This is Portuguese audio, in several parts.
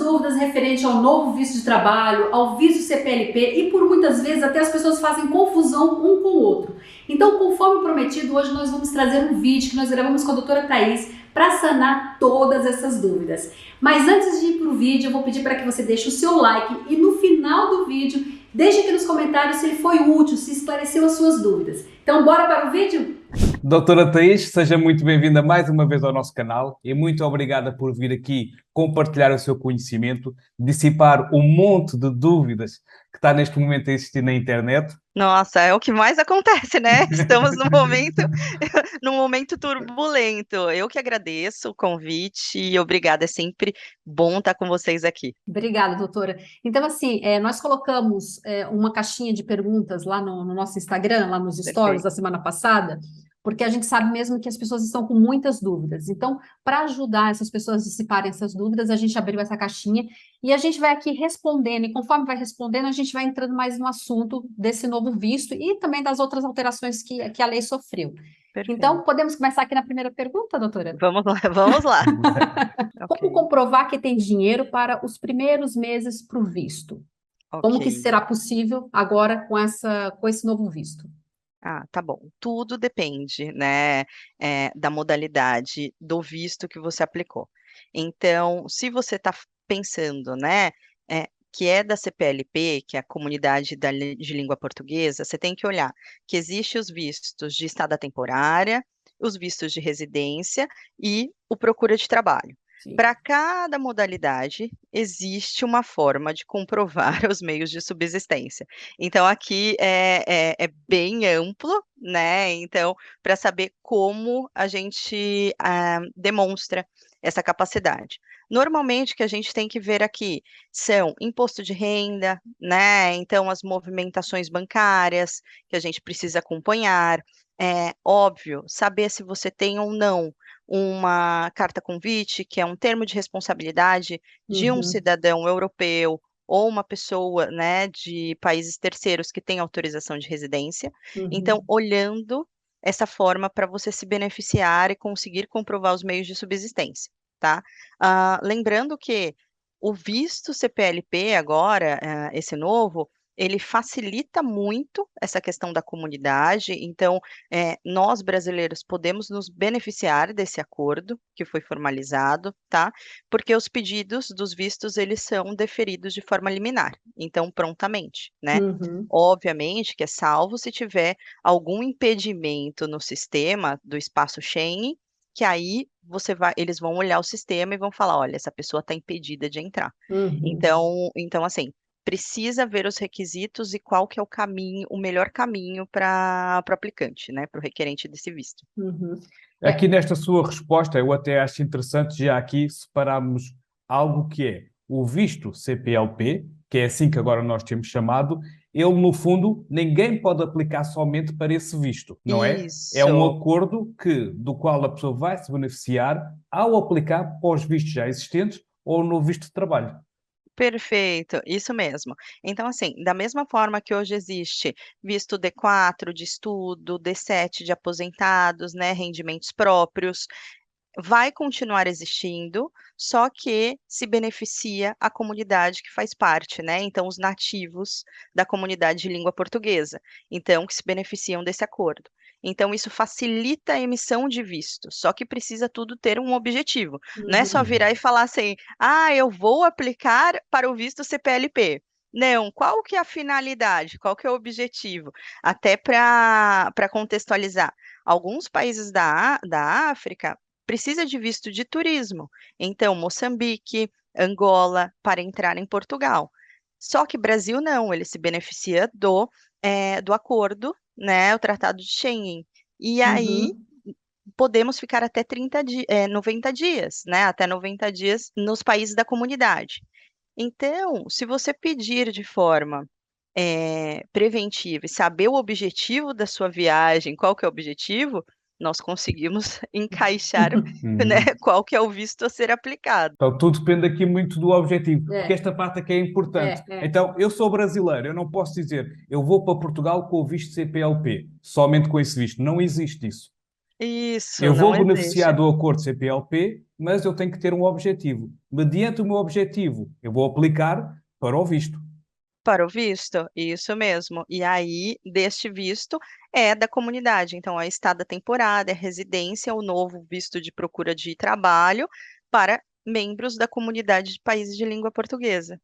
dúvidas referente ao novo visto de trabalho, ao visto CPLP e por muitas vezes até as pessoas fazem confusão um com o outro. Então, conforme prometido, hoje nós vamos trazer um vídeo que nós gravamos com a doutora Thaís para sanar todas essas dúvidas. Mas antes de ir para o vídeo, eu vou pedir para que você deixe o seu like e no final do vídeo, deixe aqui nos comentários se ele foi útil, se esclareceu as suas dúvidas. Então, bora para o vídeo? Doutora Thaís, seja muito bem-vinda mais uma vez ao nosso canal e muito obrigada por vir aqui compartilhar o seu conhecimento, dissipar um monte de dúvidas que está neste momento a existir na internet. Nossa, é o que mais acontece, né? Estamos num momento turbulento. Eu que agradeço o convite e obrigada, é sempre bom estar com vocês aqui. Obrigada, doutora. Então, assim, nós colocamos uma caixinha de perguntas lá no nosso Instagram, lá nos stories Perfeito. da semana passada, porque a gente sabe mesmo que as pessoas estão com muitas dúvidas. Então, para ajudar essas pessoas a dissiparem essas dúvidas, a gente abriu essa caixinha e a gente vai aqui respondendo, e conforme vai respondendo, a gente vai entrando mais no assunto desse novo visto e também das outras alterações que a lei sofreu. Perfeito. Então, podemos começar aqui na primeira pergunta, doutora? Vamos lá, vamos lá. Como comprovar que tem dinheiro para os primeiros meses para o visto? Como que Ok. será possível agora com esse novo visto? Ah, tá bom. Tudo depende, né, da modalidade do visto que você aplicou. Então, se você está pensando, né, que é da CPLP, que é a Comunidade de Língua Portuguesa, você tem que olhar que existe os vistos de estada temporária, os vistos de residência e o procura de trabalho. Sim. Para cada modalidade, existe uma forma de comprovar os meios de subsistência. Então, aqui é bem amplo, né? Então, para saber como a gente demonstra essa capacidade. Normalmente, o que a gente tem que ver aqui são imposto de renda, né? Então, as movimentações bancárias que a gente precisa acompanhar. É óbvio, saber se você tem ou não uma carta convite, que é um termo de responsabilidade de um cidadão europeu ou uma pessoa, né, de países terceiros que tem autorização de residência. Então, olhando essa forma para você se beneficiar e conseguir comprovar os meios de subsistência, tá? Lembrando que o visto CPLP agora, esse novo, ele facilita muito essa questão da comunidade, então, nós brasileiros podemos nos beneficiar desse acordo que foi formalizado, tá? Porque os pedidos dos vistos, eles são deferidos de forma liminar, então prontamente, né? Obviamente que é salvo se tiver algum impedimento no sistema do espaço Schengen, que aí eles vão olhar o sistema e vão falar, olha, essa pessoa está impedida de entrar. Então, assim, precisa ver os requisitos e qual que é o melhor caminho para o aplicante, né, para o requerente desse visto. Aqui nesta sua resposta, eu até acho interessante já aqui separarmos algo que é o visto CPLP, que é assim que agora nós temos chamado. Ele, no fundo, ninguém pode aplicar somente para esse visto, não é? É um Isso. acordo do qual a pessoa vai se beneficiar ao aplicar para os vistos já existentes ou no visto de trabalho. Perfeito, isso mesmo. Então, assim, da mesma forma que hoje existe visto D4 de estudo, D7 de aposentados, né, rendimentos próprios, vai continuar existindo, só que se beneficia a comunidade que faz parte, né? Então, os nativos da comunidade de língua portuguesa, então, que se beneficiam desse acordo. Então, isso facilita a emissão de visto, só que precisa tudo ter um objetivo. Não é só virar e falar assim, eu vou aplicar para o visto CPLP. Não, qual que é a finalidade? Qual que é o objetivo? Até para contextualizar, alguns países da África precisa de visto de turismo. Então, Moçambique, Angola, para entrar em Portugal. Só que Brasil não, ele se beneficia do acordo, né, o Tratado de Schengen. E aí podemos ficar até 90 dias, né, até 90 dias nos países da comunidade. Então, se você pedir de forma preventiva e saber o objetivo da sua viagem, qual que é o objetivo, nós conseguimos encaixar, né, qual que é o visto a ser aplicado. Então, tudo depende aqui muito do objetivo, É. porque esta parte aqui é importante. É. Então, eu sou brasileiro, eu não posso dizer eu vou para Portugal com o visto CPLP, somente com esse visto. Não existe isso. Isso, Eu vou não existe. beneficiar do acordo CPLP, mas eu tenho que ter um objetivo. Mediante o meu objetivo, eu vou aplicar para o visto. Para o visto, isso mesmo. E aí, deste visto é da comunidade. Então, a estada temporária, a residência, o novo visto de procura de trabalho para membros da comunidade de países de língua portuguesa.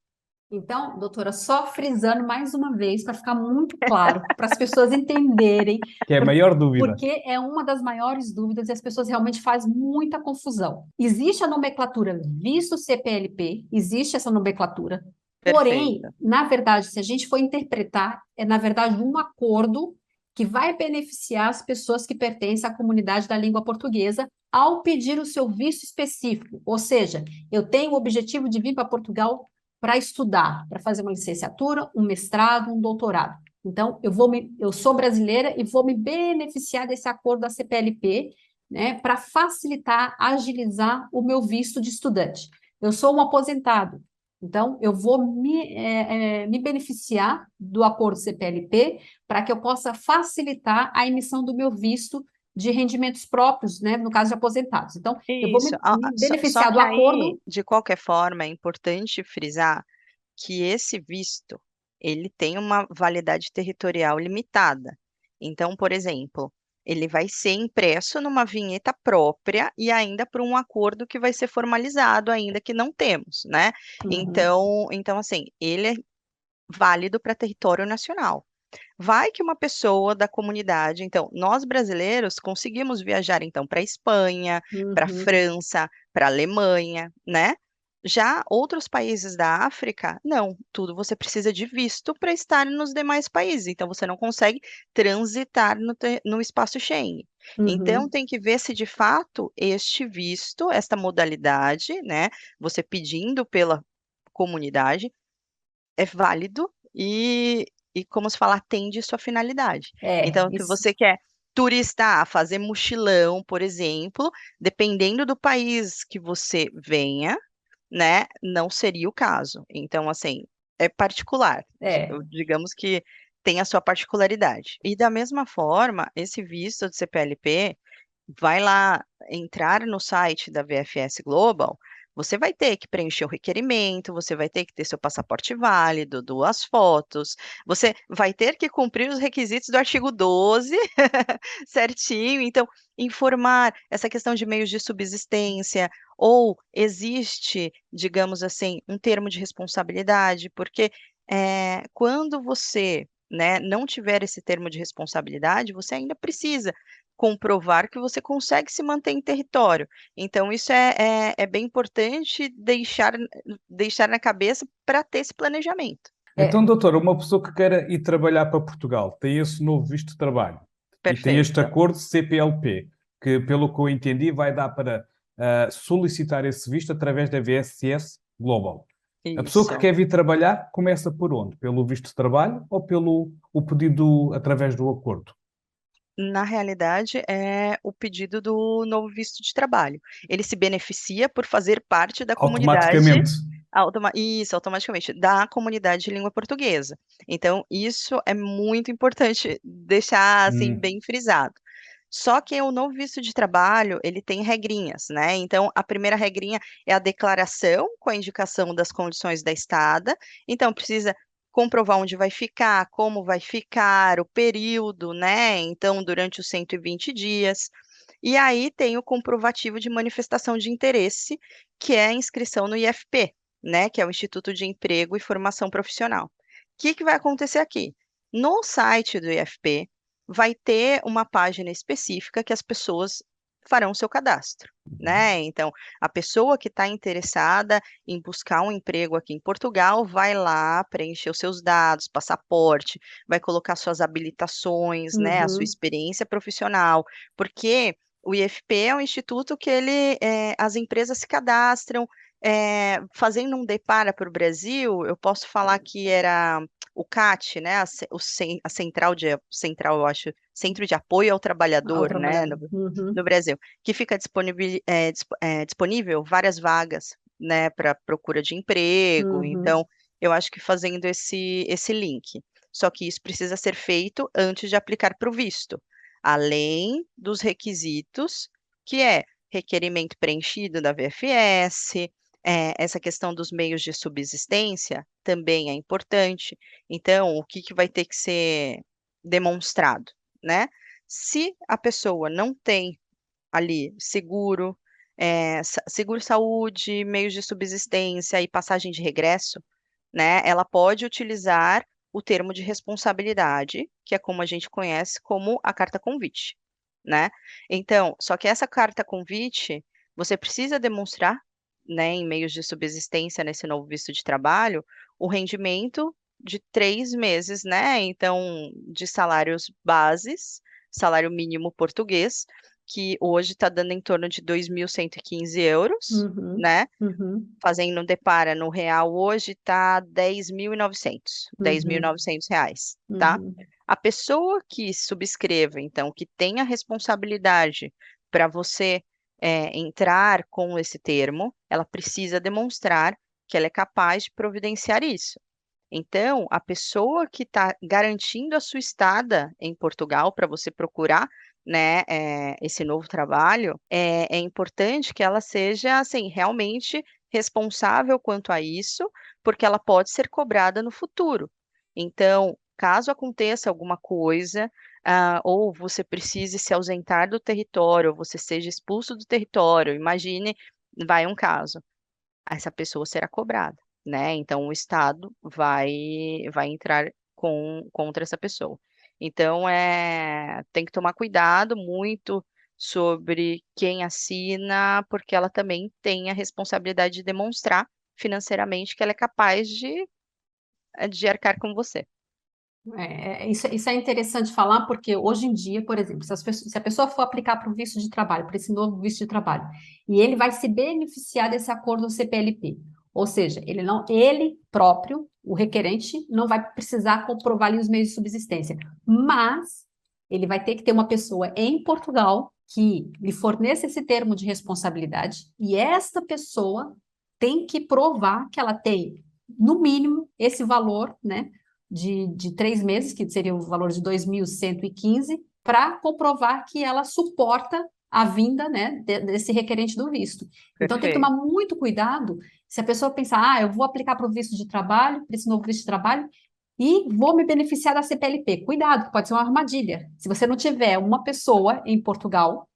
Então, doutora, só frisando mais uma vez para ficar muito claro, para as pessoas entenderem, Que é a por- maior dúvida. porque é uma das maiores dúvidas e as pessoas realmente fazem muita confusão. Existe a nomenclatura visto CPLP, existe essa nomenclatura, porém, Perfeito. na verdade, se a gente for interpretar, é na verdade um acordo que vai beneficiar as pessoas que pertencem à comunidade da língua portuguesa ao pedir o seu visto específico. Ou seja, eu tenho o objetivo de vir para Portugal para estudar, para fazer uma licenciatura, um mestrado, um doutorado. Então, eu sou brasileira e vou me beneficiar desse acordo da CPLP, né, para facilitar, agilizar o meu visto de estudante. Eu sou um aposentado, então eu vou me beneficiar do acordo CPLP para que eu possa facilitar a emissão do meu visto de rendimentos próprios, né, no caso de aposentados. Então, eu vou Isso. me Só beneficiar do que aí, acordo. de qualquer forma, é importante frisar que esse visto, ele tem uma validade territorial limitada. Então, por exemplo, ele vai ser impresso numa vinheta própria e ainda por um acordo que vai ser formalizado, ainda que não temos, né? Uhum, Então assim, ele é válido para território nacional. Vai que uma pessoa da comunidade, então, nós brasileiros conseguimos viajar então para a Espanha, para a uhum. França, para a Alemanha, né? Já outros países da África, não, tudo você precisa de visto para estar nos demais países, então você não consegue transitar no espaço Schengen. Então Uhum. tem que ver se de fato este visto, esta modalidade, né, você pedindo pela comunidade, é válido e como se fala, atende sua finalidade. É, Então, se isso. você quer turistar, fazer mochilão, por exemplo, dependendo do país que você venha, né, não seria o caso. Então, assim, é particular. É. Digamos que tem a sua particularidade. E da mesma forma, esse visto de CPLP, vai lá entrar no site da VFS Global, você vai ter que preencher o requerimento, você vai ter que ter seu passaporte válido, 2 fotos, você vai ter que cumprir os requisitos do artigo 12 certinho, então, informar essa questão de meios de subsistência, ou existe, digamos assim, um termo de responsabilidade, porque, quando você, né, não tiver esse termo de responsabilidade, você ainda precisa comprovar que você consegue se manter em território. Então isso é bem importante deixar na cabeça para ter esse planejamento. É, Então, doutora, uma pessoa que queira ir trabalhar para Portugal, tem esse novo visto de trabalho e tem este Perfeito. acordo CPLP, que, pelo que eu entendi, vai dar para solicitar esse visto através da VSS Global. A pessoa que Isso. quer vir trabalhar começa por onde? Pelo visto de trabalho ou pelo o pedido através do acordo? Na realidade, é o pedido do novo visto de trabalho. Ele se beneficia por fazer parte da comunidade Automaticamente. isso, automaticamente, da comunidade de língua portuguesa. Então, isso é muito importante deixar, assim, Hum. bem frisado. Só que o novo visto de trabalho, ele tem regrinhas, né? Então, a primeira regrinha é a declaração com a indicação das condições da estada. Então, precisa comprovar onde vai ficar, como vai ficar, o período, né? Então, durante os 120 dias. E aí tem o comprovativo de manifestação de interesse, que é a inscrição no IFP, né? Que é o Instituto de Emprego e Formação Profissional. O que que vai acontecer aqui? No site do IFP, vai ter uma página específica que as pessoas farão seu cadastro, né? Então, a pessoa que está interessada em buscar um emprego aqui em Portugal vai lá preencher os seus dados, passaporte, vai colocar suas habilitações, né, a sua uhum, experiência profissional, porque o IFP é um instituto que as empresas se cadastram, fazendo um depara para o Brasil, eu posso falar que era o CAT, né, a central, eu acho, Centro de Apoio ao ao Trabalhador, né, trabalhador. Uhum, no Brasil, que fica disponível várias vagas, né, para procura de emprego. uhum. Então, eu acho que fazendo esse link. Só que isso precisa ser feito antes de aplicar para o visto. além dos requisitos, que é requerimento preenchido da VFS, essa questão dos meios de subsistência também é importante. Então, o que vai ter que ser demonstrado, né? Se a pessoa não tem ali seguro, seguro-saúde, meios de subsistência e passagem de regresso, né, ela pode utilizar o termo de responsabilidade, que é como a gente conhece como a carta convite, né? Então, só que essa carta convite, você precisa demonstrar, né, em meios de subsistência nesse novo visto de trabalho, o rendimento de 3 meses, né? Então, de salários bases, salário mínimo português, que hoje está dando em torno de 2.115 euros, Uhum, né? uhum, Fazendo depara no real hoje está 10.900, uhum, R$ 10.900, tá? uhum. A pessoa que subscreva, então, que tenha responsabilidade para você entrar com esse termo, ela precisa demonstrar que ela é capaz de providenciar isso. Então, a pessoa que está garantindo a sua estada em Portugal para você procurar, né, esse novo trabalho, é importante que ela seja, assim, realmente responsável quanto a isso, porque ela pode ser cobrada no futuro. Então, caso aconteça alguma coisa, ou você precise se ausentar do território, ou você seja expulso do território, imagine, vai um caso, essa pessoa será cobrada, né? Então, o Estado vai entrar contra essa pessoa. Então, tem que tomar cuidado muito sobre quem assina, porque ela também tem a responsabilidade de demonstrar financeiramente que ela é capaz de arcar com você. Isso é interessante falar, porque hoje em dia, por exemplo, se a pessoa for aplicar para o visto de trabalho, para esse novo visto de trabalho, e ele vai se beneficiar desse acordo CPLP, ou seja, ele próprio, o requerente, não vai precisar comprovar ali os meios de subsistência, mas ele vai ter que ter uma pessoa em Portugal que lhe forneça esse termo de responsabilidade, e esta pessoa tem que provar que ela tem, no mínimo, esse valor, né? De 3 meses, que seria o valor de 2.115, para comprovar que ela suporta a vinda, né, desse requerente do visto. Então tem que tomar Perfeito. muito cuidado se a pessoa pensar, eu vou aplicar para o visto de trabalho, para esse novo visto de trabalho, e vou me beneficiar da CPLP. Cuidado, que pode ser uma armadilha. Se você não tiver uma pessoa em Portugal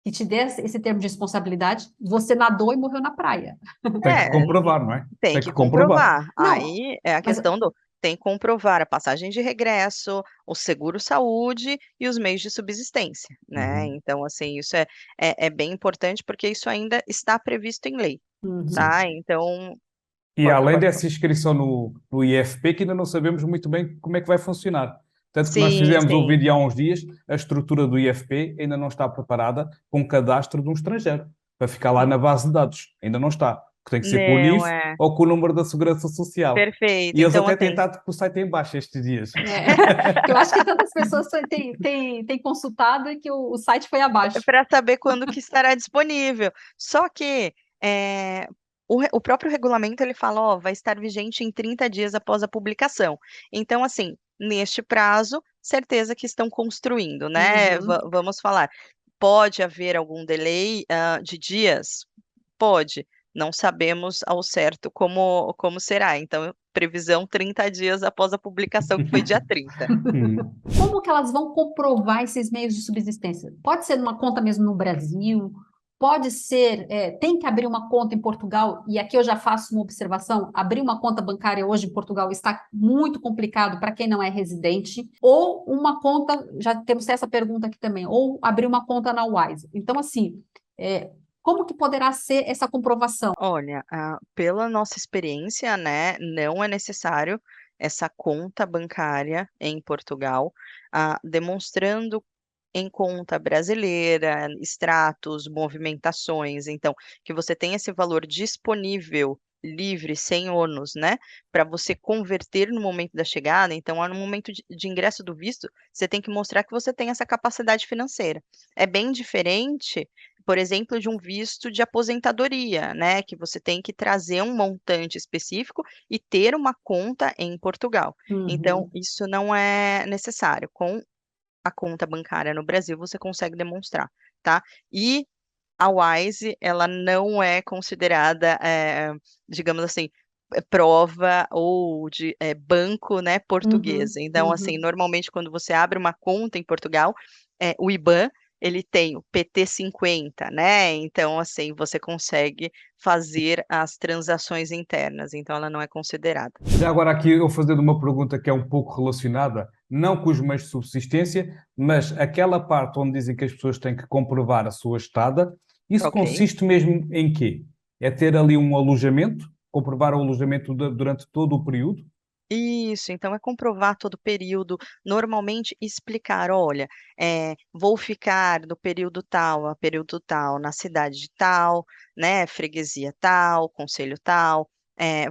que te dê esse termo de responsabilidade, você nadou e morreu na praia. Tem que É, comprovar, não é? tem Tem que que comprovar. comprovar. Não, Aí é a mas questão do tem que comprovar a passagem de regresso, o seguro-saúde e os meios de subsistência, né? Uhum. Então, assim, isso é bem importante porque isso ainda está previsto em lei, Sim. uhum. tá? Então, E pode, além pode falar. dessa inscrição no IFP, que ainda não sabemos muito bem como é que vai funcionar. Tanto que nós Sim, fizemos o sim, vídeo há uns dias, a estrutura do IFP ainda não está preparada com o cadastro de um estrangeiro, para ficar lá na base de dados. Ainda não está. Que tem que ser com o não NIF é ou com o número da Segurança Social. perfeito. E eles Então, até assim, tentaram que o site em baixo estes dias. Que eu acho que tantas pessoas têm consultado e que o site foi abaixo. para saber quando que estará disponível. Só que eh, o próprio regulamento ele fala, ó, vai estar vigente em 30 dias após a publicação. Então, assim, neste prazo, certeza que estão construindo, né? Uhum. Vamos falar. Pode haver algum delay, de dias? Pode. Não sabemos ao certo como será. Então, previsão 30 dias após a publicação, que foi dia 30. Hum. Como que elas vão comprovar esses meios de subsistência? Pode ser numa conta mesmo no Brasil, pode ser, tem que abrir uma conta em Portugal, e aqui eu já faço uma observação: abrir uma conta bancária hoje em Portugal está muito complicado para quem não é residente, ou uma conta, já temos essa pergunta aqui também, ou abrir uma conta na Wise. Então, assim, é, como que poderá ser essa comprovação? Olha, pela nossa experiência, né, não é necessário essa conta bancária em Portugal, demonstrando em conta brasileira, extratos, movimentações, então, que você tem esse valor disponível, livre, sem ônus, né, para você converter no momento da chegada. Então, no momento de ingresso do visto, você tem que mostrar que você tem essa capacidade financeira. É bem diferente, por exemplo, de um visto de aposentadoria, né, que você tem que trazer um montante específico e ter uma conta em Portugal. Então, Uhum. isso não é necessário. Com a conta bancária no Brasil, você consegue demonstrar, tá? E a Wise, ela não é considerada, digamos assim, prova ou de banco, né, português. Uhum, Então, assim, uhum. normalmente quando você abre uma conta em Portugal, o IBAN, ele tem o PT50, né? Então, assim, você consegue fazer as transações internas. Então, ela não é considerada. Já agora aqui eu fazendo uma pergunta que é um pouco relacionada, não com os meios de subsistência, mas aquela parte onde dizem que as pessoas têm que comprovar a sua estada, isso Ok. consiste mesmo em quê? É ter ali um alojamento, comprovar o alojamento durante todo o período? Isso, então é comprovar todo o período, normalmente explicar, olha, vou ficar do período tal a período tal na cidade tal, né, freguesia tal, conselho tal,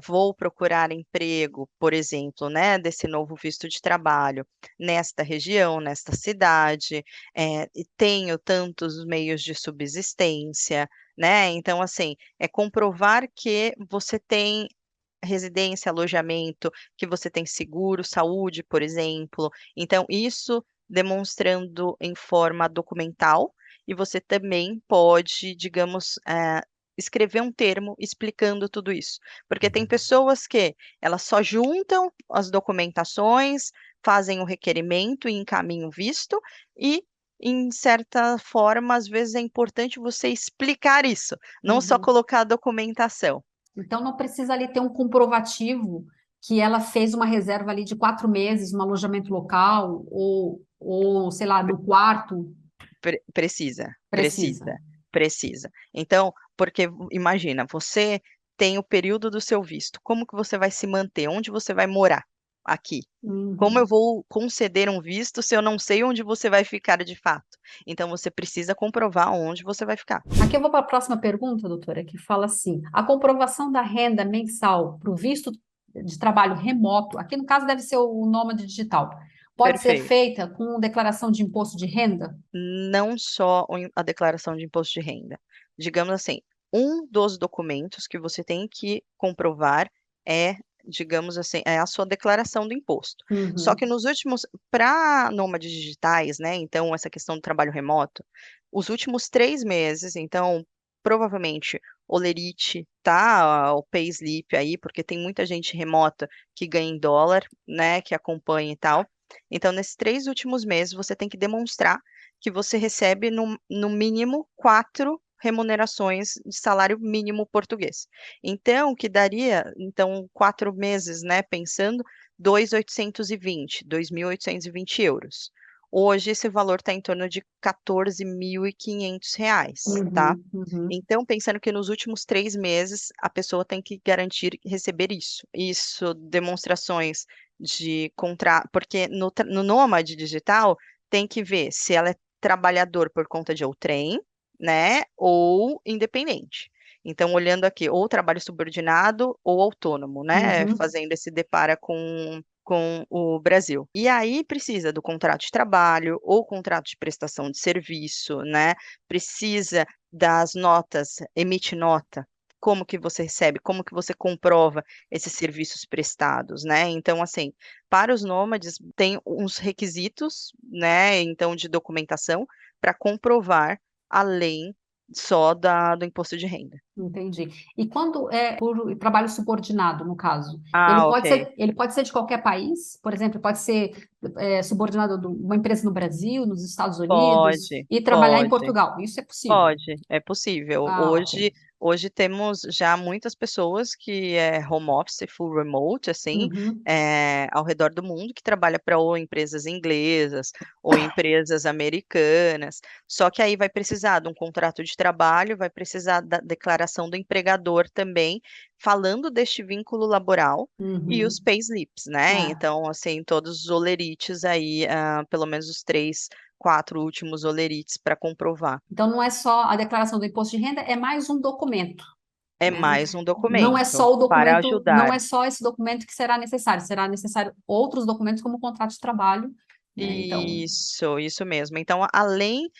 vou procurar emprego, por exemplo, né, desse novo visto de trabalho nesta região, nesta cidade, e tenho tantos meios de subsistência, né, então assim, é comprovar que você tem residência, alojamento, que você tem seguro, saúde, por exemplo. Então, isso demonstrando em forma documental, e você também pode, digamos, escrever um termo explicando tudo isso. Porque tem pessoas que elas só juntam as documentações, fazem o requerimento e encaminham o visto, e em certa forma, às vezes é importante você explicar isso, não só Uhum. colocar a documentação. Então não precisa ali ter um comprovativo que ela fez uma reserva ali de 4 meses no alojamento local ou sei lá, no quarto. Precisa, Precisa. precisa, precisa. Então, porque imagina, você tem o período do seu visto, como que você vai se manter? Onde você vai morar aqui? Como eu Uhum. vou conceder um visto se eu não sei onde você vai ficar de fato? Então, você precisa comprovar onde você vai ficar. Aqui eu vou para a próxima pergunta, doutora, que fala assim: a comprovação da renda mensal para o visto de trabalho remoto, aqui no caso deve ser o nômade digital, pode ser Perfeito. feita com declaração de imposto de renda? Não só a declaração de imposto de renda. Digamos assim, um dos documentos que você tem que comprovar é, digamos assim, é a sua declaração do imposto. Só que Uhum. nos últimos, para nômades digitais, né? Então, essa questão do trabalho remoto, os últimos 3 meses, então, provavelmente, Olerite, tá? O Payslip aí, porque tem muita gente remota que ganha em dólar, né? Que acompanha e tal. Então, nesses 3 últimos meses, você tem que demonstrar que você recebe no mínimo 4 remunerações de salário mínimo português. Então, que daria, então, 4 meses, né, pensando, 2.820 euros. Hoje, esse valor está em torno de R$ 14.500, tá? Uhum, uhum. Então, pensando que nos últimos 3 meses a pessoa tem que garantir receber isso. Isso, demonstrações de contrato, porque no Nômade Digital tem que ver se ela é trabalhador por conta de outrem, né, ou independente. Então, olhando aqui, ou trabalho subordinado ou autônomo, né, Uhum. fazendo esse depara com o Brasil. E aí precisa do contrato de trabalho ou contrato de prestação de serviço, né? Precisa das notas, emite nota, como que você recebe, como que você comprova esses serviços prestados, né? Então, assim, para os nômades tem uns requisitos, né? Então, de documentação para comprovar além só do imposto de renda. Entendi. E quando é por trabalho subordinado, no caso, Ah, ok. ele pode ser de qualquer país, por exemplo, pode ser subordinado de uma empresa no Brasil, nos Estados Unidos, Pode, e trabalhar em pode. Portugal. Isso é possível. Pode, é possível. Ah, ok. Hoje temos já muitas pessoas que é home office, full remote, assim, Uhum. ao redor do mundo, que trabalha para ou empresas inglesas ou empresas americanas. Só que aí vai precisar de um contrato de trabalho, vai precisar da declaração do empregador também, falando deste vínculo laboral. E os Uhum. payslips, né? É. Então, assim, todos os olerites aí, pelo menos os 3, 4 últimos olerites para comprovar. Então, não é só a declaração do imposto de renda, é mais um documento, É né? mais um Não é documento só o para documento, não ajudar. é só esse documento que será necessário outros documentos como o contrato de trabalho, né? Então, Isso mesmo. Então, além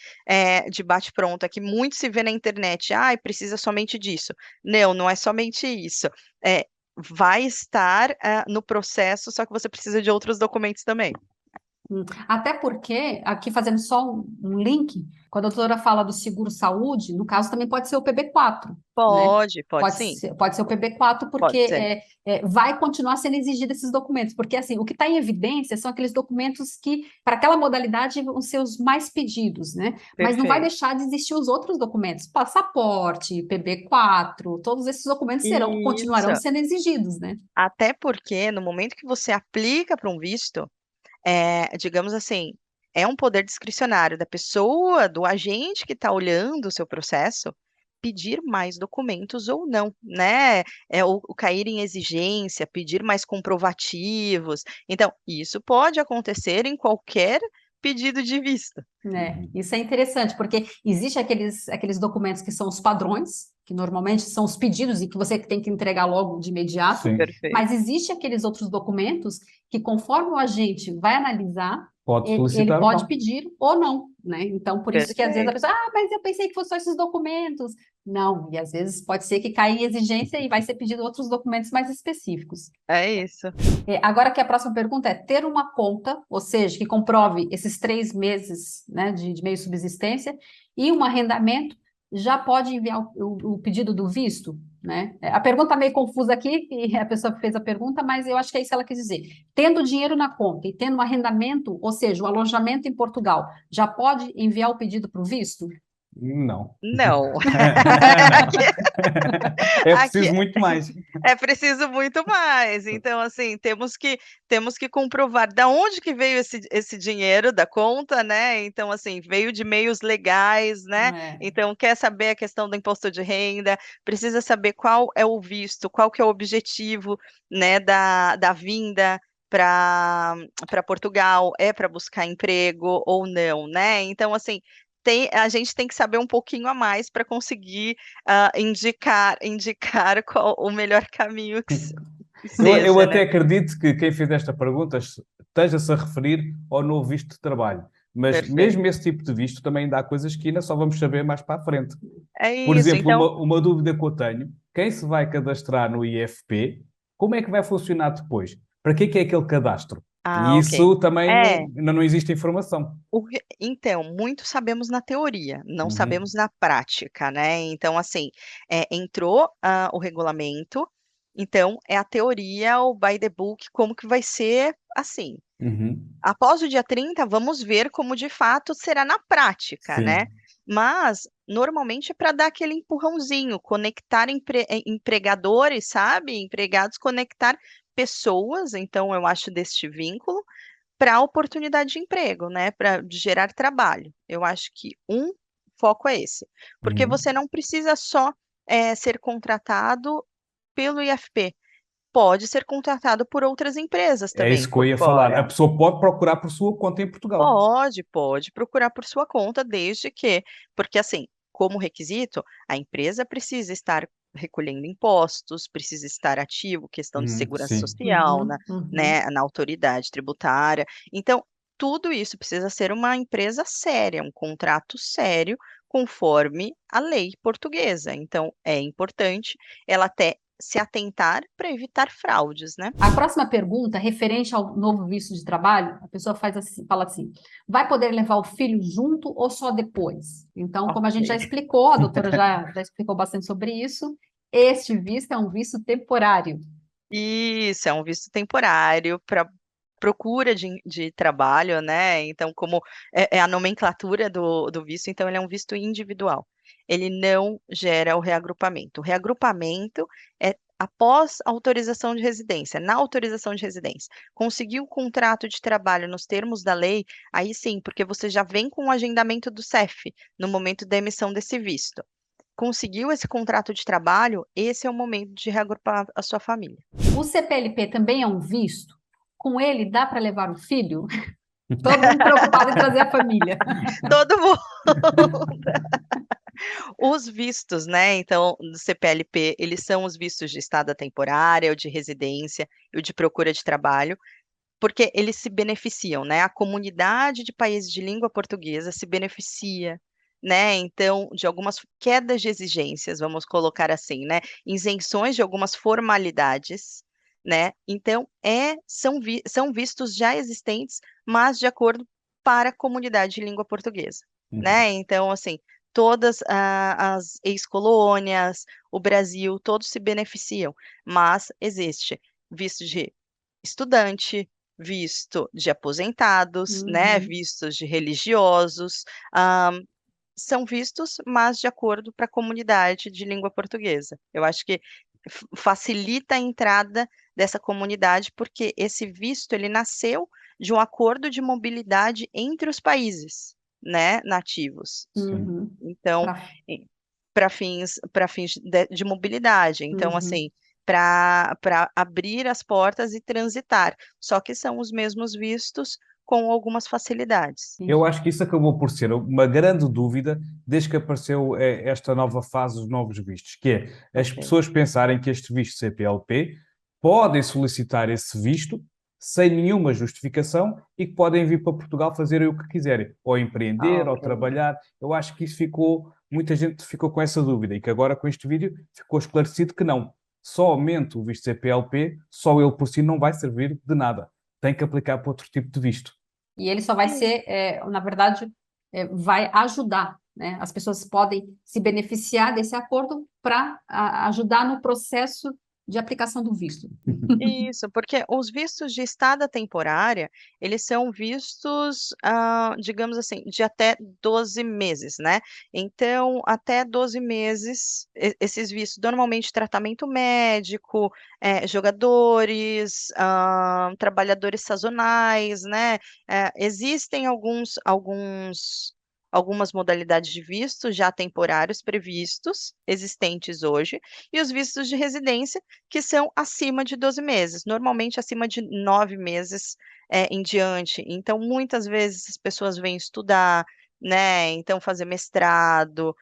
de bate-pronto, que muito se vê na internet, ah, precisa somente disso. Não, não é somente isso. Vai estar no processo, só que você precisa de outros documentos também. Até porque, aqui fazendo só um link, quando a doutora fala do seguro-saúde, no caso também pode ser o PB4, né? Pode sim, Pode ser o PB4, porque pode ser. vai continuar sendo exigido esses documentos, porque assim, o que está em evidência são aqueles documentos que, para aquela modalidade, vão ser os mais pedidos, né? Mas não vai Perfeito. deixar de existir os outros documentos, passaporte, PB4, todos esses documentos continuarão Isso. sendo exigidos, né? Até porque no momento que você aplica para um visto, digamos assim, é um poder discricionário da pessoa, do agente que está olhando o seu processo, pedir mais documentos ou não, né? O cair em exigência, pedir mais comprovativos. Então, isso pode acontecer em qualquer pedido de visto. Isso é interessante, porque existe aqueles documentos que são os padrões, que normalmente são os pedidos e que você tem que entregar logo de imediato, Sim. Perfeito. mas existe aqueles outros documentos que, conforme o agente vai analisar, Pode ele solicitar ou pode não. pedir ou não, né? Então, por isso que às vezes a Perfeito. pessoa, mas eu pensei que fosse só esses documentos. Não, e às vezes pode ser que caia em exigência e vai ser pedido outros documentos mais específicos. É isso. Agora que a próxima pergunta é ter uma conta, ou seja, que comprove esses 3 meses, né, de meio subsistência e um arrendamento, já pode enviar o pedido do visto, né? A pergunta está meio confusa aqui, e a pessoa que fez a pergunta, mas eu acho que é isso que ela quis dizer. Tendo dinheiro na conta e tendo um arrendamento, ou seja, o alojamento em Portugal, já pode enviar o pedido para o visto? Não. Não. É Aqui preciso muito mais. é preciso muito mais. Então, assim, temos que comprovar da onde que veio esse dinheiro da conta, né? Então, assim, veio de meios legais, né? É. Então, quer saber a questão do imposto de renda, precisa saber qual é o visto, qual que é o objetivo, né, da vinda para Portugal, é para buscar emprego ou não, né? Então, assim, a gente tem que saber um pouquinho a mais para conseguir indicar qual o melhor caminho que Eu seja, até né? acredito que quem fez esta pergunta esteja-se a referir ao novo visto de trabalho. Mas Perfeito. mesmo esse tipo de visto também dá coisas que ainda só vamos saber mais para a frente. É Por isso, exemplo, então. uma dúvida que eu tenho: quem se vai cadastrar no IFP, como é que vai funcionar depois? Para que é aquele cadastro? E Ah, ok. isso também É, ainda não existe informação. então, muito sabemos na teoria, não Uhum. sabemos na prática, né? Então, assim, entrou o regulamento, então é a teoria, o by the book, como que vai ser assim. Uhum. Após o dia 30, vamos ver como de fato será na prática, né? Sim. Mas normalmente é para dar aquele empurrãozinho, conectar empregadores, sabe? Empregados conectar pessoas, então eu acho deste vínculo para a oportunidade de emprego, né? Para gerar trabalho. Eu acho que um foco é esse, porque Uhum. você não precisa só ser contratado pelo IFP, pode ser contratado por outras empresas É também isso que eu por ia falar. A fora. pessoa pode procurar por sua conta em Portugal. Pode procurar por sua conta, desde que, porque assim, como requisito, a empresa precisa estar recolhendo impostos, precisa estar ativo, questão de segurança Sim. social, Uhum, uhum. né, na autoridade tributária. Então, tudo isso precisa ser uma empresa séria, um contrato sério, conforme a lei portuguesa. Então, é importante ela até se atentar para evitar fraudes, né? A próxima pergunta, referente ao novo visto de trabalho, a pessoa fala assim: vai poder levar o filho junto ou só depois? Então, como a gente já Ok. explicou, a doutora já explicou bastante sobre isso, este visto é um visto temporário. Isso, é um visto temporário para procura de trabalho, né? Então, como é a nomenclatura do visto, então ele é um visto individual. Ele não gera o reagrupamento. O reagrupamento é após a autorização de residência. Na autorização de residência, conseguiu o contrato de trabalho nos termos da lei, aí sim, porque você já vem com o agendamento do CEF no momento da emissão desse visto. Conseguiu esse contrato de trabalho, esse é o momento de reagrupar a sua família. O CPLP também é um visto? Com ele dá para levar o filho? Todo mundo preocupado em trazer a família. Todo mundo. Os vistos, né, então, do CPLP, eles são os vistos de estada temporária, ou de residência, e o de procura de trabalho, porque eles se beneficiam, né, a comunidade de países de língua portuguesa se beneficia, né, então, de algumas quedas de exigências, vamos colocar assim, né, isenções de algumas formalidades, né? Então, são vistos já existentes, mas de acordo para a comunidade de língua portuguesa, Uhum. né? Então, assim, todas as ex-colônias, o Brasil, todos se beneficiam, mas existe visto de estudante, visto de aposentados, né? Uhum. Vistos de religiosos, ah, são vistos, mas de acordo para a comunidade de língua portuguesa. Eu acho que facilita a entrada dessa comunidade, porque esse visto ele nasceu de um acordo de mobilidade entre os países, né, nativos. Sim. Uhum. Então, Pra- para fins de mobilidade. Então, uhum. assim, para abrir as portas e transitar. Só que são os mesmos vistos com algumas facilidades. Eu Entendi. acho que isso acabou por ser uma grande dúvida desde que apareceu esta nova fase dos novos vistos, que é as Ok. pessoas pensarem que este visto CPLP podem solicitar esse visto sem nenhuma justificação e que podem vir para Portugal fazer o que quiserem, ou empreender, ou Ok. trabalhar. Eu acho que isso ficou, muita gente ficou com essa dúvida e que agora com este vídeo ficou esclarecido que não. Somente o visto CPLP, só ele por si não vai servir de nada. Tem que aplicar para outro tipo de visto. E ele só vai ser, na verdade, vai ajudar, né? As pessoas podem se beneficiar desse acordo para ajudar no processo de aplicação do visto. Isso, porque os vistos de estada temporária, eles são vistos, digamos assim, de até 12 meses, né? Então, até 12 meses, esses vistos, normalmente tratamento médico, jogadores, trabalhadores sazonais, né? Existem algumas modalidades de vistos já temporários previstos, existentes hoje, e os vistos de residência que são acima de 12 meses, normalmente acima de 9 meses em diante. Então, muitas vezes as pessoas vêm estudar, né? Então, fazer mestrado,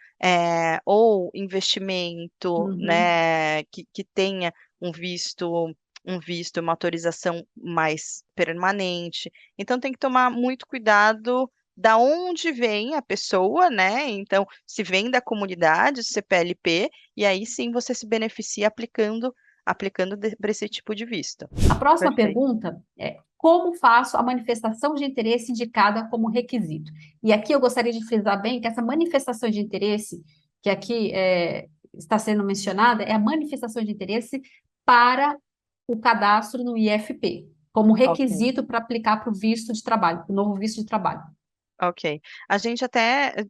ou investimento, Uhum. né? Que tenha um visto, uma autorização mais permanente. Então, tem que tomar muito cuidado da onde vem a pessoa, né? Então, se vem da comunidade, CPLP, e aí sim você se beneficia aplicando para esse tipo de visto. A próxima Perfeito. pergunta é: como faço a manifestação de interesse indicada como requisito? E aqui eu gostaria de frisar bem que essa manifestação de interesse, que aqui está sendo mencionada, é a manifestação de interesse para o cadastro no IFP, como Ok, requisito para aplicar para o visto de trabalho, para o novo visto de trabalho. ok. A gente até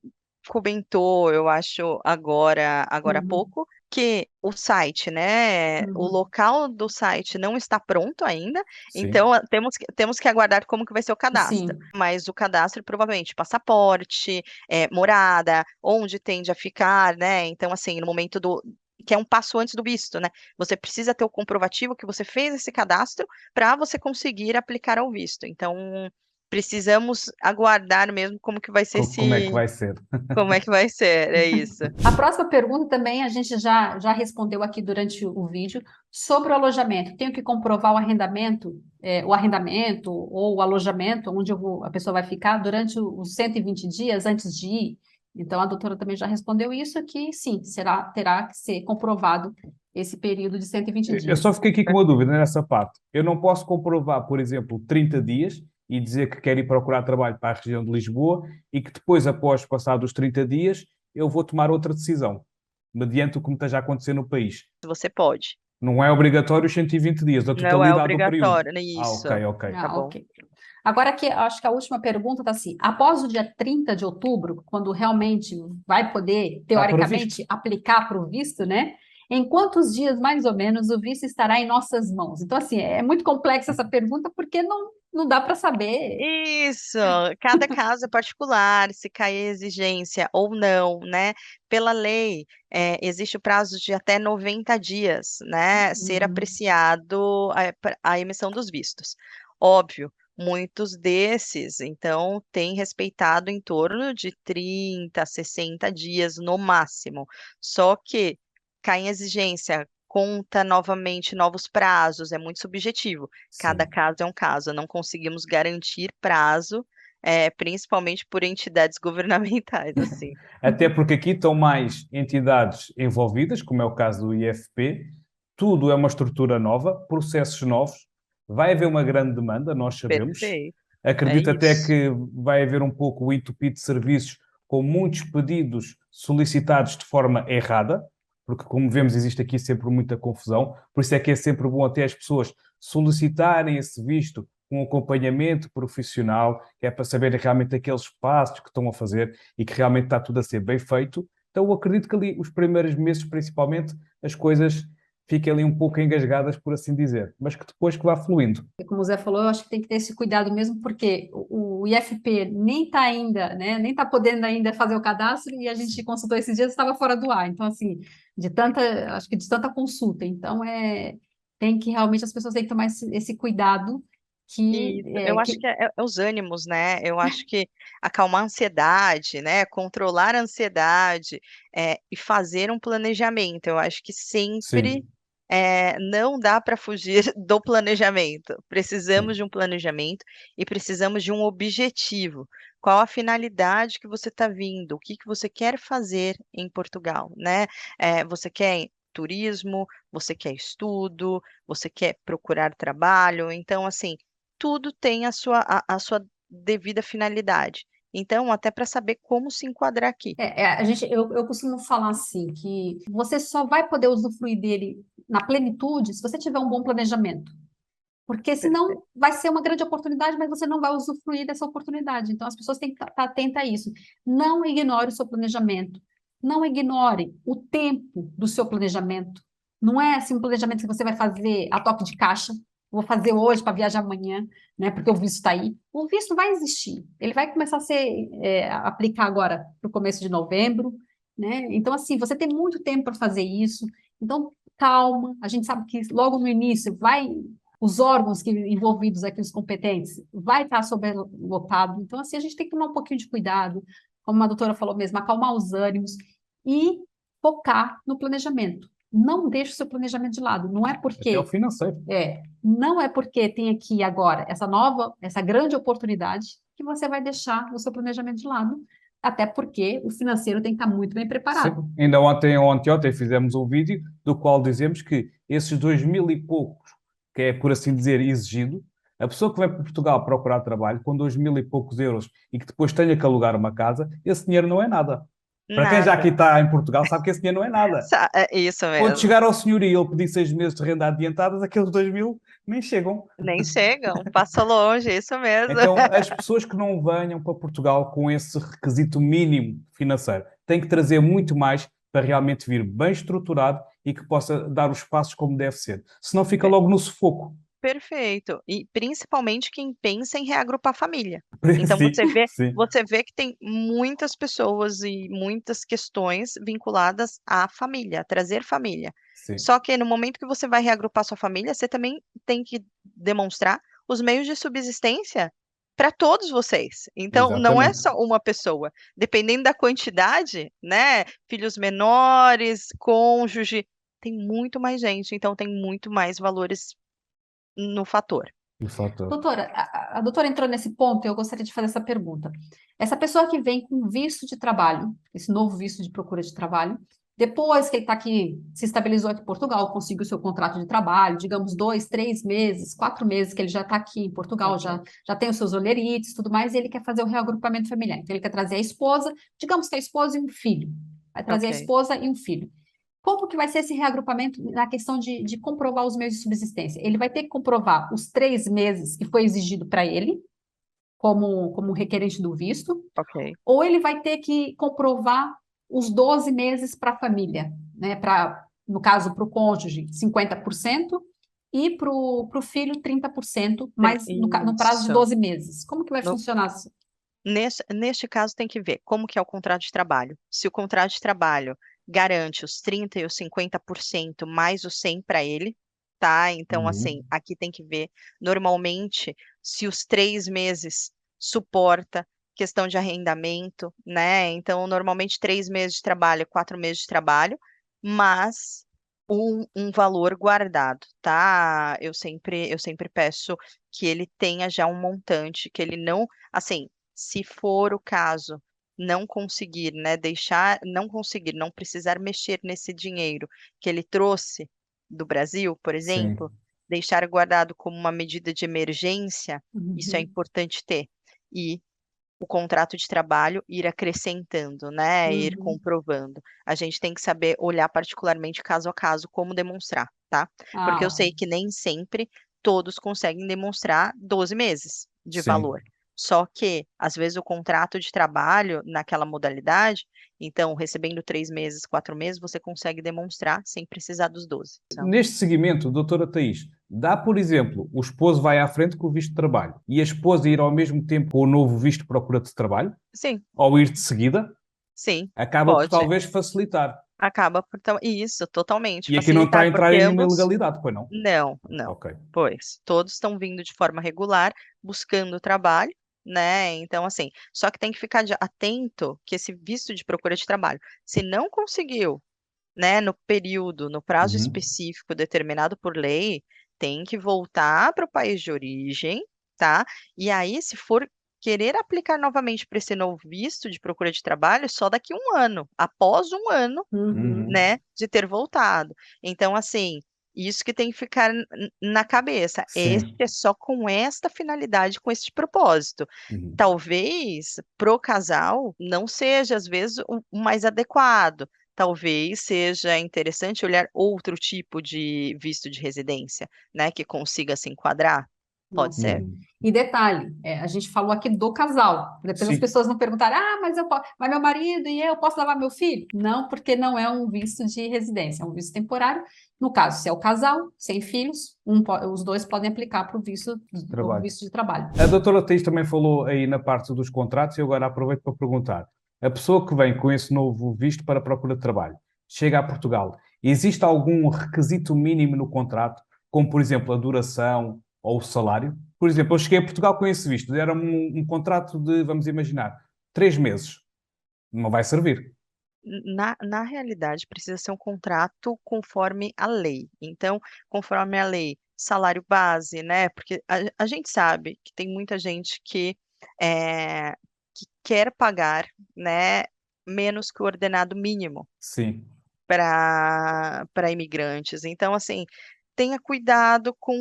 comentou, eu acho, agora há Uhum, pouco, que o site, né, o uhum, local do site não está pronto ainda, Sim. então temos que aguardar como que vai ser o cadastro. sim. Mas o cadastro, provavelmente, passaporte, morada, onde tende a ficar, né? Então, assim, no momento que é um passo antes do visto, né? Você precisa ter o comprovativo que você fez esse cadastro para você conseguir aplicar ao visto. Então, precisamos aguardar mesmo como que vai ser Como é que vai ser? como é que vai ser, é isso. A próxima pergunta também a gente já respondeu aqui durante o vídeo sobre o alojamento. Tenho que comprovar o arrendamento ou o alojamento onde a pessoa vai ficar durante os 120 dias antes de ir. Então a doutora também já respondeu isso, que sim, terá que ser comprovado esse período de 120 Eu só dias. fiquei aqui com uma dúvida nessa parte. Eu não posso comprovar, por exemplo, 30 dias e dizer que quero ir procurar trabalho para a região de Lisboa e que depois, após passados os 30 dias, eu vou tomar outra decisão, mediante o que me esteja a acontecer no país. Você pode. Não é obrigatório os 120 dias, a Não é totalidade do período. obrigatório, né? Ah, Isso, ok, ok. tá Ah, bom. ok. Agora aqui, acho que a última pergunta está assim: após o dia 30 de outubro, quando realmente vai poder, Está previsto. teoricamente, aplicar para o visto, né? Em quantos dias, mais ou menos, o visto estará em nossas mãos? Então, assim, é muito complexa essa pergunta porque não dá para saber. Isso, cada caso é particular, se cai a exigência ou não, né? Pela lei, existe o prazo de até 90 dias, né? Ser Uhum. apreciado a emissão dos vistos. Óbvio, muitos desses, então, têm respeitado em torno de 30, 60 dias no máximo. Só que cai em exigência, conta novamente novos prazos, é muito subjetivo. Cada Sim. caso é um caso, não conseguimos garantir prazo, principalmente por entidades governamentais, assim. Até porque aqui estão mais entidades envolvidas, como é o caso do IFP. tudo é uma estrutura nova, processos novos, vai haver uma grande demanda, nós sabemos. Perfeito. Acredito É até isso. que vai haver um pouco o entupido de serviços com muitos pedidos solicitados de forma errada, porque, como vemos, existe aqui sempre muita confusão. Por isso é que é sempre bom até as pessoas solicitarem esse visto com acompanhamento profissional, que é para saberem realmente aqueles passos que estão a fazer e que realmente está tudo a ser bem feito. Então, eu acredito que ali, os primeiros meses, principalmente, as coisas fiquem ali um pouco engasgadas, por assim dizer, mas que depois que vá fluindo. E como o Zé falou, eu acho que tem que ter esse cuidado mesmo, porque o IFP nem está ainda, né, nem está podendo ainda fazer o cadastro, e a gente consultou esses dias, estava fora do ar. Então, assim, acho que de tanta consulta. Então, tem que realmente, as pessoas têm que tomar esse cuidado E eu acho que é os ânimos, né? Eu acho que acalmar a ansiedade, né? Controlar a ansiedade, e fazer um planejamento. Eu acho que sempre Sim, não dá para fugir do planejamento. Precisamos sim. de um planejamento e precisamos de um objetivo. Qual a finalidade que você está vindo? O que que você quer fazer em Portugal, né? Você quer turismo? Você quer estudo? Você quer procurar trabalho? Então, assim, tudo tem a sua devida finalidade. Então, até para saber como se enquadrar aqui. eu costumo falar assim, que você só vai poder usufruir dele na plenitude se você tiver um bom planejamento. Porque senão Perfeito. vai ser uma grande oportunidade, mas você não vai usufruir dessa oportunidade. Então as pessoas têm que estar atentas a isso. Não ignore o seu planejamento. Não ignore o tempo do seu planejamento. Não é assim um planejamento que você vai fazer a toque de caixa. Vou fazer hoje para viajar amanhã, né? Porque o visto está aí. O visto vai existir. Ele vai começar a ser aplicar agora para o começo de novembro, né? Então assim, você tem muito tempo para fazer isso. Então calma. A gente sabe que logo no início os órgãos envolvidos aqui, os competentes, vai estar sobrelotado. Então, assim, a gente tem que tomar um pouquinho de cuidado, como a doutora falou mesmo, acalmar os ânimos e focar no planejamento. Não deixe o seu planejamento de lado. Até o financeiro. Não é porque tem aqui agora essa grande oportunidade que você vai deixar o seu planejamento de lado, até porque o financeiro tem que estar muito bem Sim. preparado. Ainda ontem ou anteontem fizemos um vídeo do qual dizemos que esses 2000 e poucos, que é por assim dizer exigido, a pessoa que vai para Portugal procurar trabalho com 2000 e poucos euros e que depois tenha que alugar uma casa, esse dinheiro não é nada. Para quem já aqui Nada. está em Portugal, sabe que esse dinheiro não é nada. É isso Quando mesmo. chegar ao senhor e ele pedir 6 meses de renda adiantadas, aqueles 2000 nem chegam. Nem chegam, passa longe, é isso mesmo. Então, as pessoas que não venham para Portugal com esse requisito mínimo financeiro têm que trazer muito mais para realmente vir bem estruturado e que possa dar os passos como deve ser. Senão fica logo no sufoco. Perfeito. E principalmente quem pensa em reagrupar a família. Então Sim, sim, você vê que tem muitas pessoas e muitas questões vinculadas à família, a trazer família. sim. Só que no momento que você vai reagrupar sua família, você também tem que demonstrar os meios de subsistência para todos vocês. Então, não é Exatamente. só uma pessoa. Dependendo da quantidade, né? Filhos menores, cônjuge, tem muito mais gente, então tem muito mais valores no fator. O fator. Doutora, a doutora entrou nesse ponto e eu gostaria de fazer essa pergunta. Essa pessoa que vem com visto de trabalho, esse novo visto de procura de trabalho, depois que ele está aqui, se estabilizou aqui em Portugal, conseguiu o seu contrato de trabalho, digamos 2, 3 meses, 4 meses que ele já está aqui em Portugal, Ok. já tem os seus olerites e tudo mais, e ele quer fazer o reagrupamento familiar. Então, ele quer trazer a esposa, digamos que a esposa e um filho. Vai trazer a Ok. esposa e um filho. Como que vai ser esse reagrupamento na questão de comprovar os meios de subsistência? Ele vai ter que comprovar os 3 meses que foi exigido para ele, como requerente do visto, Ok. ou ele vai ter que comprovar os 12 meses para a família, né? No caso, para o cônjuge, 50%, e para o filho, 30%, mas no prazo de Isso. 12 meses. Como que vai No funcionar isso? neste caso tem que ver como que é o contrato de trabalho. Se o contrato de trabalho garante os 30 e os 50% mais os 100 para ele, tá? Então, assim, Uhum. aqui tem que ver normalmente se os 3 meses suporta questão de arrendamento, né? Então, normalmente 3 meses de trabalho, 4 meses de trabalho, mas um valor guardado, tá? Eu sempre peço que ele tenha já um montante, que ele não, assim, se for o caso, não conseguir, né, não conseguir, não precisar mexer nesse dinheiro que ele trouxe, do Brasil, por Sim. exemplo, deixar guardado como uma medida de emergência, isso é Uhum. importante ter. E o contrato de trabalho ir acrescentando, né, ir Uhum. comprovando. A gente tem que saber olhar particularmente caso a caso como demonstrar, tá? Porque eu sei Ótimo. que nem sempre todos conseguem demonstrar 12 meses de Sim. valor. Só que, às vezes, o contrato de trabalho naquela modalidade, então, recebendo 3 meses, 4 meses, você consegue demonstrar sem precisar dos 12. Então, Neste seguimento, doutora Thaís, dá, por exemplo, o esposo vai à frente com o visto de trabalho e a esposa ir ao mesmo tempo com o novo visto de procura de trabalho, sim, ou ir de seguida, sim, acaba por pode. talvez facilitar. Acaba por isso, totalmente, E aqui não está a facilitar, entrar porque em nenhuma ambos. ilegalidade, pois não? Não, não. Ok. Pois, todos estão vindo de forma regular, buscando trabalho, né, então assim, só que tem que ficar atento que esse visto de procura de trabalho, se não conseguiu, né, no período, no prazo Uhum. específico determinado por lei, tem que voltar para o país de origem, tá, e aí se for querer aplicar novamente para esse novo visto de procura de trabalho, só daqui 1 ano, após 1 ano, Uhum. Uhum. né, de ter voltado. Então, assim, isso que tem que ficar na cabeça. Este Sim. é só com esta finalidade, com este propósito. Uhum. Talvez, pro casal, não seja, às vezes, o mais adequado. Talvez seja interessante olhar outro tipo de visto de residência, né, que consiga se enquadrar. Pode ser? Ok. Uhum. E detalhe, a gente falou aqui do casal. Depois as Sim. pessoas não perguntarem, mas meu marido e eu posso levar meu filho? Não, porque não é um visto de residência, é um visto temporário. No caso, se é o casal, sem filhos, os dois podem aplicar para o Trabalho. visto de trabalho. A doutora Thaís também falou aí na parte dos contratos, e eu agora aproveito para perguntar. A pessoa que vem com esse novo visto para a procura de trabalho, chega a Portugal, existe algum requisito mínimo no contrato, como por exemplo a duração ou o salário? Por exemplo, eu cheguei a Portugal com esse visto, deram-me um contrato de, vamos imaginar, 3 meses. Não vai servir. Na realidade, precisa ser um contrato conforme a lei. Então, conforme a lei, salário base, né, porque a gente sabe que tem muita gente que quer pagar, né, menos que o ordenado mínimo Sim. para imigrantes. Então, assim, tenha cuidado com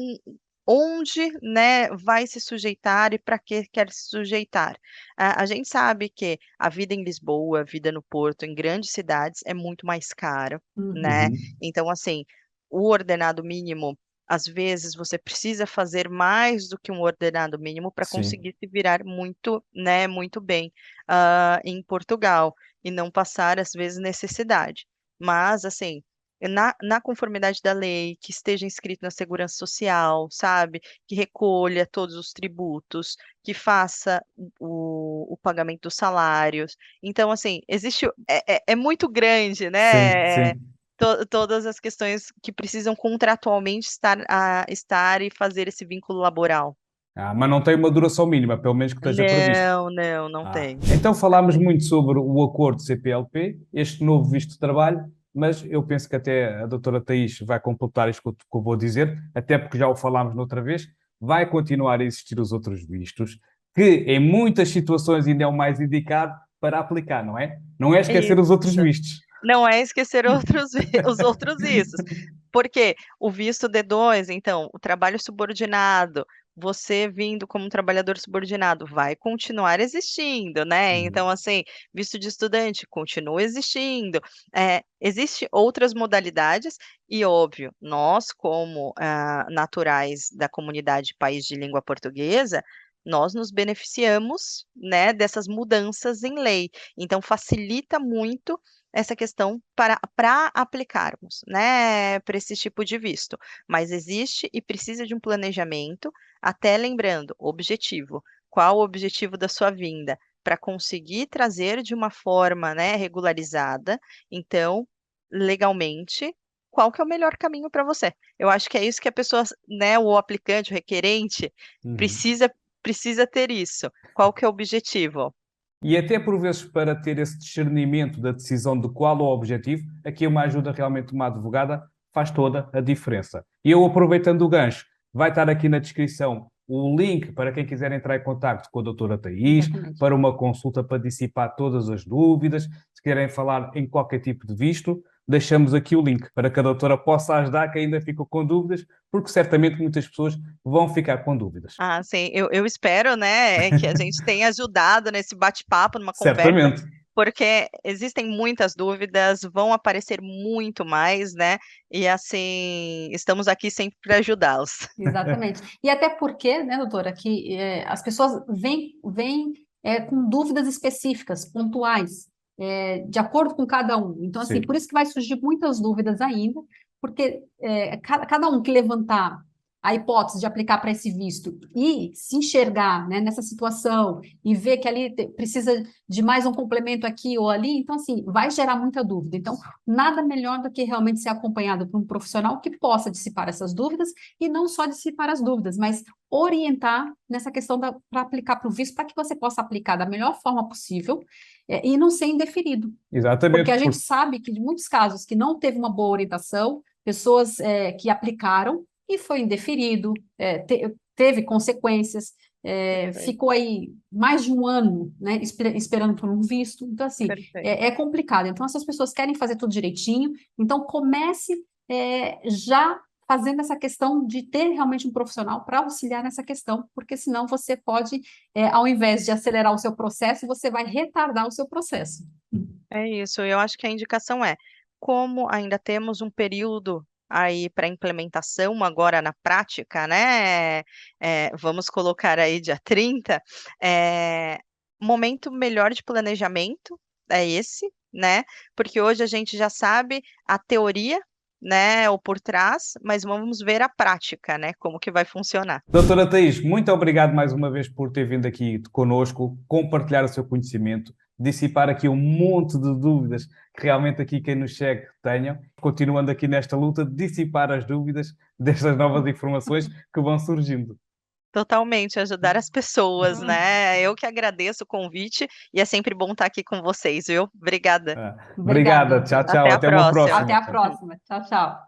onde, né, vai se sujeitar e para que quer se sujeitar. A gente sabe que a vida em Lisboa, a vida no Porto, em grandes cidades, é muito mais cara, Uhum. né. Uhum. Então, assim, o ordenado mínimo, às vezes, você precisa fazer mais do que um ordenado mínimo para Sim. conseguir se virar muito, né, muito bem, em Portugal, e não passar, às vezes, necessidade. Mas, assim, na conformidade da lei, que esteja inscrito na segurança social, sabe, que recolha todos os tributos, que faça o pagamento dos salários. Então, assim, existe é muito grande, Sim, né, sim. todas as questões que precisam contratualmente estar e fazer esse vínculo laboral. Ah, mas não tem uma duração mínima, pelo menos que esteja previsto. Não, não, não tem, Então não falámos tem. muito sobre o acordo CPLP, este novo visto de trabalho, mas eu penso que até a doutora Thaís vai completar isto que eu vou dizer, até porque já o falámos noutra vez, vai continuar a existir os outros vistos, que em muitas situações ainda é o mais indicado para aplicar, não é? Não é esquecer os outros Isso. vistos. Não é esquecer os outros vistos. Porque o visto D2, então, o trabalho subordinado, você vindo como trabalhador subordinado, vai continuar existindo, né. Então, Uhum. assim, visto de estudante continua existindo. Existe outras modalidades e, óbvio, nós como, naturais da comunidade país de língua portuguesa, nós nos beneficiamos, né, dessas mudanças em lei. Então facilita muito essa questão para aplicarmos, né, para esse tipo de visto. Mas existe e precisa de um planejamento, até lembrando, objetivo. Qual o objetivo da sua vinda? Para conseguir trazer de uma forma, né, regularizada, então, legalmente, qual que é o melhor caminho para você? Eu acho que é isso que a pessoa, né, o aplicante, o requerente, Uhum. precisa precisa ter isso. Qual que é o objetivo? E até por vezes para ter esse discernimento da decisão de qual é o objetivo, aqui uma ajuda realmente uma advogada faz toda a diferença. E eu, aproveitando o gancho, vai estar aqui na descrição o link para quem quiser entrar em contacto com a doutora Thaís, Exatamente. para uma consulta para dissipar todas as dúvidas, se querem falar em qualquer tipo de visto. deixamos aqui o link para que a doutora possa ajudar quem ainda ficou com dúvidas, porque certamente muitas pessoas vão ficar com dúvidas. Ah, sim, eu espero, né, que a gente tenha ajudado nesse bate-papo, numa conversa, Certamente. porque existem muitas dúvidas, vão aparecer muito mais, né, e assim, estamos aqui sempre para ajudá-los. Exatamente. E até porque, né, doutora, que as pessoas vêm com dúvidas específicas, pontuais, de acordo com cada um. Então, assim, Sim. por isso que vai surgir muitas dúvidas ainda, porque cada um que levantar a hipótese de aplicar para esse visto e se enxergar, né, nessa situação e ver que ali precisa de mais um complemento aqui ou ali, então, assim, vai gerar muita dúvida. Então, nada melhor do que realmente ser acompanhado por um profissional que possa dissipar essas dúvidas e não só dissipar as dúvidas, mas orientar nessa questão para aplicar para o visto, para que você possa aplicar da melhor forma possível e não ser indeferido. Exatamente. Porque a gente sabe que, de muitos casos, que não teve uma boa orientação, pessoas que aplicaram e foi indeferido, teve consequências, ficou aí mais de um ano, né, esperando por um visto. Então, assim, Perfeito. é complicado. Então, essas pessoas querem fazer tudo direitinho, então comece já fazendo essa questão de ter realmente um profissional para auxiliar nessa questão, porque senão você pode, ao invés de acelerar o seu processo, você vai retardar o seu processo. É isso, eu acho que a indicação é, como ainda temos um período aí para implementação agora na prática, né, vamos colocar aí dia 30, momento melhor de planejamento é esse, né, porque hoje a gente já sabe a teoria, né, o por trás, mas vamos ver a prática, né, como que vai funcionar. Doutora Thaís, muito obrigado mais uma vez por ter vindo aqui conosco, compartilhar o seu conhecimento, dissipar aqui um monte de dúvidas que realmente aqui quem nos segue tenham, continuando aqui nesta luta de dissipar as dúvidas destas novas informações que vão surgindo. Totalmente, ajudar as pessoas, né. Eu que agradeço o convite e é sempre bom estar aqui com vocês, viu. Obrigada. Obrigada, tchau, tchau, Até a até uma próxima. próxima. Até a próxima. Tchau, tchau.